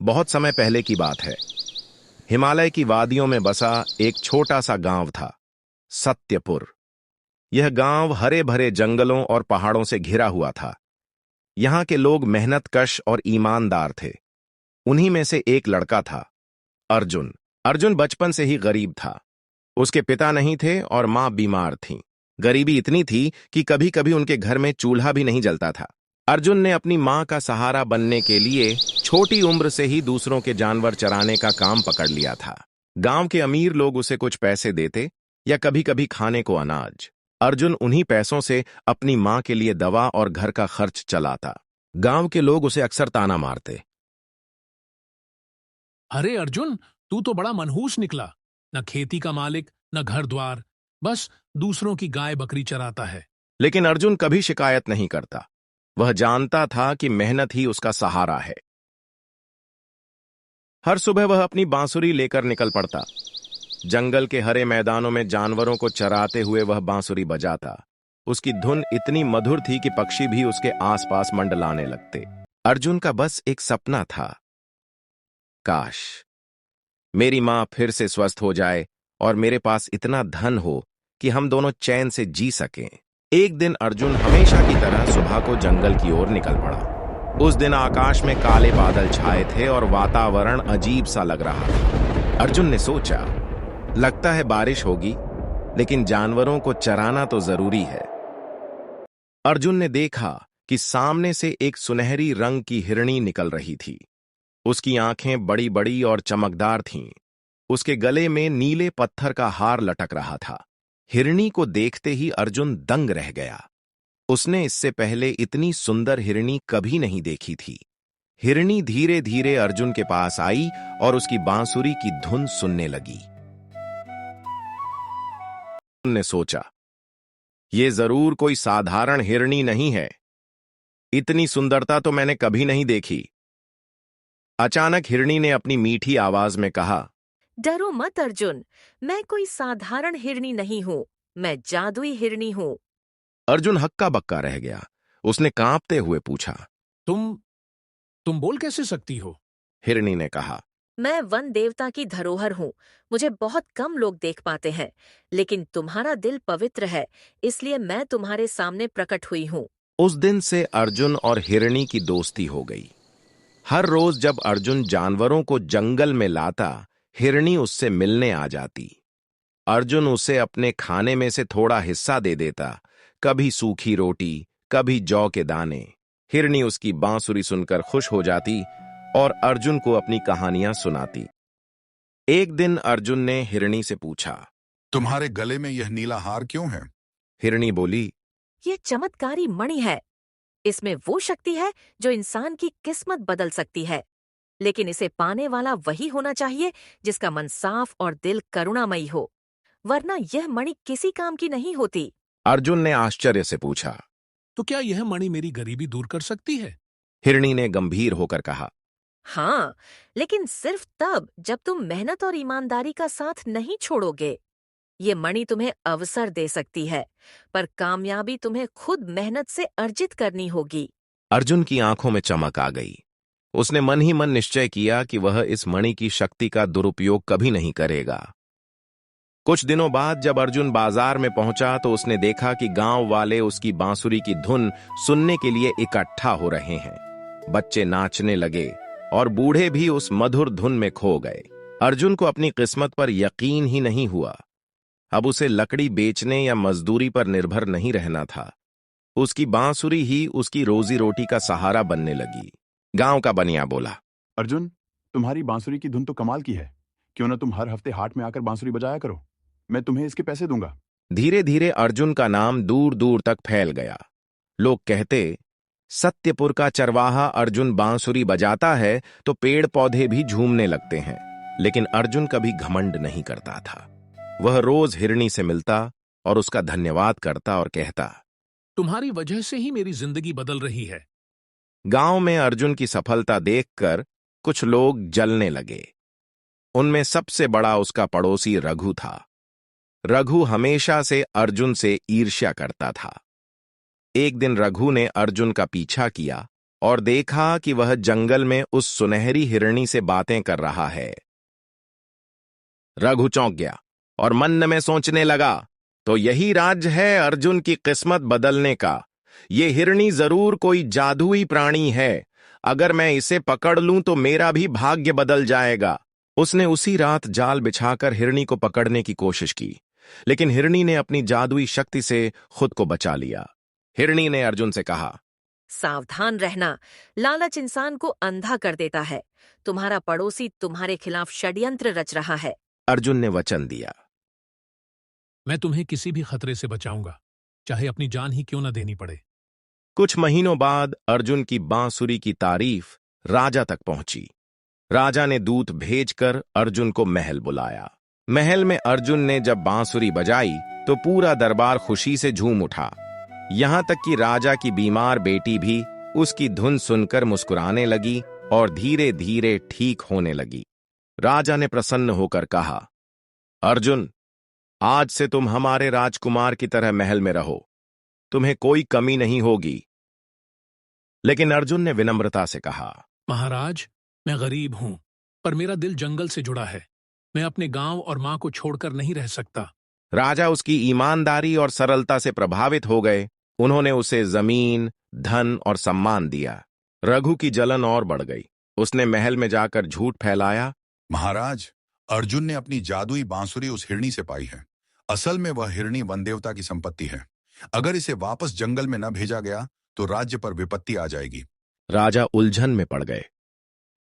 बहुत समय पहले की बात है। हिमालय की वादियों में बसा एक छोटा सा गांव था, सत्यपुर। यह गांव हरे भरे जंगलों और पहाड़ों से घिरा हुआ था। यहाँ के लोग मेहनतकश और ईमानदार थे। उन्हीं में से एक लड़का था, अर्जुन। अर्जुन बचपन से ही गरीब था। उसके पिता नहीं थे और मां बीमार थीं। गरीबी इतनी थी कि कभी कभी उनके घर में चूल्हा भी नहीं जलता था। अर्जुन ने अपनी मां का सहारा बनने के लिए छोटी उम्र से ही दूसरों के जानवर चराने का काम पकड़ लिया था। गांव के अमीर लोग उसे कुछ पैसे देते या कभी कभी खाने को अनाज। अर्जुन उन्हीं पैसों से अपनी मां के लिए दवा और घर का खर्च चलाता। गांव के लोग उसे अक्सर ताना मारते। अरे अर्जुन, तू तो बड़ा मनहूस निकला। न खेती का मालिक, न घर द्वार, बस दूसरों की गाय बकरी चराता है। लेकिन अर्जुन कभी शिकायत नहीं करता। वह जानता था कि मेहनत ही उसका सहारा है। हर सुबह वह अपनी बांसुरी लेकर निकल पड़ता। जंगल के हरे मैदानों में जानवरों को चराते हुए वह बांसुरी बजाता। उसकी धुन इतनी मधुर थी कि पक्षी भी उसके आसपास मंडलाने लगते। अर्जुन का बस एक सपना था, काश मेरी मां फिर से स्वस्थ हो जाए और मेरे पास इतना धन हो कि हम दोनों चैन से जी सकें। एक दिन अर्जुन हमेशा की तरह सुबह को जंगल की ओर निकल पड़ा। उस दिन आकाश में काले बादल छाए थे और वातावरण अजीब सा लग रहा था। अर्जुन ने सोचा, लगता है बारिश होगी, लेकिन जानवरों को चराना तो जरूरी है। अर्जुन ने देखा कि सामने से एक सुनहरी रंग की हिरनी निकल रही थी। उसकी आंखें बड़ी बड़ी और चमकदार थीं। उसके गले में नीले पत्थर का हार लटक रहा था। हिरनी को देखते ही अर्जुन दंग रह गया। उसने इससे पहले इतनी सुंदर हिरनी कभी नहीं देखी थी। हिरनी धीरे धीरे अर्जुन के पास आई और उसकी बांसुरी की धुन सुनने लगी। अर्जुन ने सोचा, ये जरूर कोई साधारण हिरनी नहीं है। इतनी सुंदरता तो मैंने कभी नहीं देखी। अचानक हिरनी ने अपनी मीठी आवाज में कहा, डरो मत अर्जुन, मैं कोई साधारण हिरनी नहीं हूँ, मैं जादुई हिरनी हूँ। अर्जुन हक्का बक्का रह गया। उसने कांपते हुए पूछा, तुम बोल कैसे सकती हो? हिरनी ने कहा, मैं वन देवता की धरोहर हूँ। मुझे बहुत कम लोग देख पाते हैं, लेकिन तुम्हारा दिल पवित्र है, इसलिए मैं तुम्हारे सामने प्रकट हुई हूँ। उस दिन से अर्जुन और हिरनी की दोस्ती हो गई। हर रोज जब अर्जुन जानवरों को जंगल में लाता, हिरनी उससे मिलने आ जाती। अर्जुन उसे अपने खाने में से थोड़ा हिस्सा दे देता, कभी सूखी रोटी, कभी जौ के दाने। हिरनी उसकी बांसुरी सुनकर खुश हो जाती और अर्जुन को अपनी कहानियां सुनाती। एक दिन अर्जुन ने हिरनी से पूछा, तुम्हारे गले में यह नीला हार क्यों है? हिरनी बोली, ये चमत्कारी मणि है। इसमें वो शक्ति है जो इंसान की किस्मत बदल सकती है, लेकिन इसे पाने वाला वही होना चाहिए जिसका मन साफ और दिल करुणामयी हो, वरना यह मणि किसी काम की नहीं होती। अर्जुन ने आश्चर्य से पूछा, तो क्या यह मणि मेरी गरीबी दूर कर सकती है? हिरनी ने गंभीर होकर कहा, हाँ, लेकिन सिर्फ तब जब तुम मेहनत और ईमानदारी का साथ नहीं छोड़ोगे। ये मणि तुम्हें अवसर दे सकती है, पर कामयाबी तुम्हें खुद मेहनत से अर्जित करनी होगी। अर्जुन की आंखों में चमक आ गई। उसने मन ही मन निश्चय किया कि वह इस मणि की शक्ति का दुरुपयोग कभी नहीं करेगा। कुछ दिनों बाद जब अर्जुन बाजार में पहुंचा तो उसने देखा कि गांव वाले उसकी बांसुरी की धुन सुनने के लिए इकट्ठा हो रहे हैं। बच्चे नाचने लगे और बूढ़े भी उस मधुर धुन में खो गए। अर्जुन को अपनी किस्मत पर यकीन ही नहीं हुआ। अब उसे लकड़ी बेचने या मजदूरी पर निर्भर नहीं रहना था। उसकी बांसुरी ही उसकी रोजी रोटी का सहारा बनने लगी। गांव का बनिया बोला, अर्जुन, तुम्हारी बांसुरी की धुन तो कमाल की है। क्यों ना तुम हर हफ्ते हाट में आकर बांसुरी बजाया करो। मैं तुम्हें इसके पैसे दूंगा। धीरे धीरे अर्जुन का नाम दूर दूर तक फैल गया। लोग कहते, सत्यपुर का चरवाहा अर्जुन बांसुरी बजाता है तो पेड़ पौधे भी झूमने लगते हैं। लेकिन अर्जुन कभी घमंड नहीं करता था। वह रोज हिरनी से मिलता और उसका धन्यवाद करता और कहता, तुम्हारी वजह से ही मेरी जिंदगी बदल रही है। गांव में अर्जुन की सफलता देखकर कुछ लोग जलने लगे। उनमें सबसे बड़ा उसका पड़ोसी रघु था। रघु हमेशा से अर्जुन से ईर्ष्या करता था। एक दिन रघु ने अर्जुन का पीछा किया और देखा कि वह जंगल में उस सुनहरी हिरणी से बातें कर रहा है। रघु चौंक गया और मन में सोचने लगा, तो यही राज है अर्जुन की किस्मत बदलने का। ये हिरणी जरूर कोई जादुई प्राणी है। अगर मैं इसे पकड़ लूं तो मेरा भी भाग्य बदल जाएगा। उसने उसी रात जाल बिछाकर हिरणी को पकड़ने की कोशिश की, लेकिन हिरणी ने अपनी जादुई शक्ति से खुद को बचा लिया। हिरणी ने अर्जुन से कहा, सावधान रहना, लालच इंसान को अंधा कर देता है। तुम्हारा पड़ोसी तुम्हारे खिलाफ षड्यंत्र रच रहा है। अर्जुन ने वचन दिया, मैं तुम्हें किसी भी खतरे से बचाऊंगा, चाहे अपनी जान ही क्यों न देनी पड़े। कुछ महीनों बाद अर्जुन की बांसुरी की तारीफ राजा तक पहुंची। राजा ने दूत भेजकर अर्जुन को महल बुलाया। महल में अर्जुन ने जब बांसुरी बजाई तो पूरा दरबार खुशी से झूम उठा। यहां तक कि राजा की बीमार बेटी भी उसकी धुन सुनकर मुस्कुराने लगी और धीरे धीरे ठीक होने लगी। राजा ने प्रसन्न होकर कहा, अर्जुन, आज से तुम हमारे राजकुमार की तरह महल में रहो, तुम्हें कोई कमी नहीं होगी। लेकिन अर्जुन ने विनम्रता से कहा, महाराज, मैं गरीब हूं, पर मेरा दिल जंगल से जुड़ा है। मैं अपने गांव और मां को छोड़कर नहीं रह सकता। राजा उसकी ईमानदारी और सरलता से प्रभावित हो गए। उन्होंने उसे जमीन, धन और सम्मान दिया। रघु की जलन और बढ़ गई। उसने महल में जाकर झूठ फैलाया, महाराज, अर्जुन ने अपनी जादुई बांसुरी उस हिरणी से पाई है। असल में वह हिरणी वन देवता की संपत्ति है। अगर इसे वापस जंगल में न भेजा गया तो राज्य पर विपत्ति आ जाएगी। राजा उलझन में पड़ गए।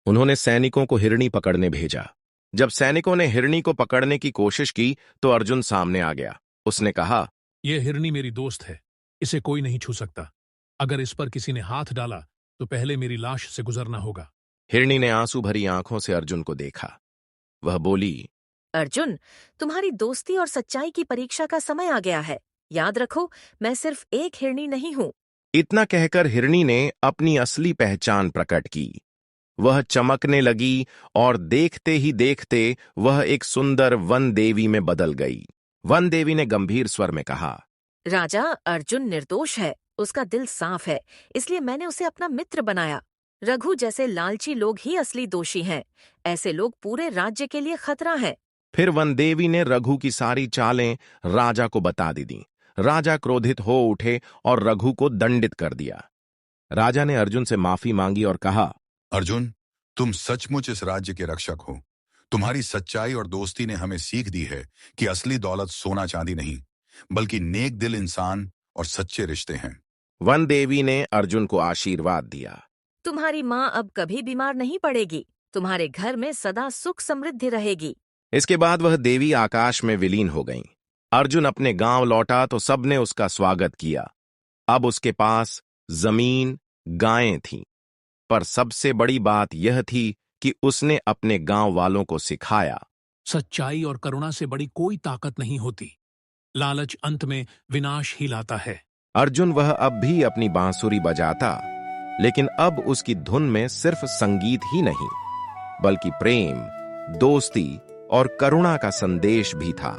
उन्होंने सैनिकों को हिरणी पकड़ने भेजा। जब सैनिकों ने हिरणी को पकड़ने की कोशिश की तो अर्जुन सामने आ गया। उसने कहा, यह हिरणी मेरी दोस्त है, इसे कोई नहीं छू सकता। अगर इस पर किसी ने हाथ डाला तो पहले मेरी लाश से गुजरना होगा। हिरणी ने आंसू भरी आंखों से अर्जुन को देखा। वह बोली, अर्जुन, तुम्हारी दोस्ती और सच्चाई की परीक्षा का समय आ गया है। याद रखो, मैं सिर्फ एक हिरणी नहीं हूं। इतना कहकर हिरणी ने अपनी असली पहचान प्रकट की। वह चमकने लगी और देखते ही देखते वह एक सुंदर वन देवी में बदल गई। वन देवी ने गंभीर स्वर में कहा, राजा, अर्जुन निर्दोष है, उसका दिल साफ है, इसलिए मैंने उसे अपना मित्र बनाया। रघु जैसे लालची लोग ही असली दोषी हैं। ऐसे लोग पूरे राज्य के लिए खतरा हैं। फिर वन देवी ने रघु की सारी चालें राजा को बता दी। राजा क्रोधित हो उठे और रघु को दंडित कर दिया। राजा ने अर्जुन से माफी मांगी और कहा, अर्जुन, तुम सचमुच इस राज्य के रक्षक हो। तुम्हारी सच्चाई और दोस्ती ने हमें सीख दी है कि असली दौलत सोना चांदी नहीं, बल्कि नेक दिल इंसान और सच्चे रिश्ते हैं। वन देवी ने अर्जुन को आशीर्वाद दिया। तुम्हारी माँ अब कभी बीमार नहीं पड़ेगी। तुम्हारे घर में सदा सुख समृद्धि रहेगी। इसके बाद वह देवी आकाश में विलीन हो गईं। अर्जुन अपने गांव लौटा तो सबने उसका स्वागत किया। अब उसके पास जमीन, गायें थीं, पर सबसे बड़ी बात यह थी कि उसने अपने गांव वालों को सिखाया, सच्चाई और करुणा से बड़ी कोई ताकत नहीं होती। लालच अंत में विनाश ही लाता है। अर्जुन वह अब भी अपनी बांसुरी बजाता, लेकिन अब उसकी धुन में सिर्फ संगीत ही नहीं, बल्कि प्रेम, दोस्ती और करुणा का संदेश भी था।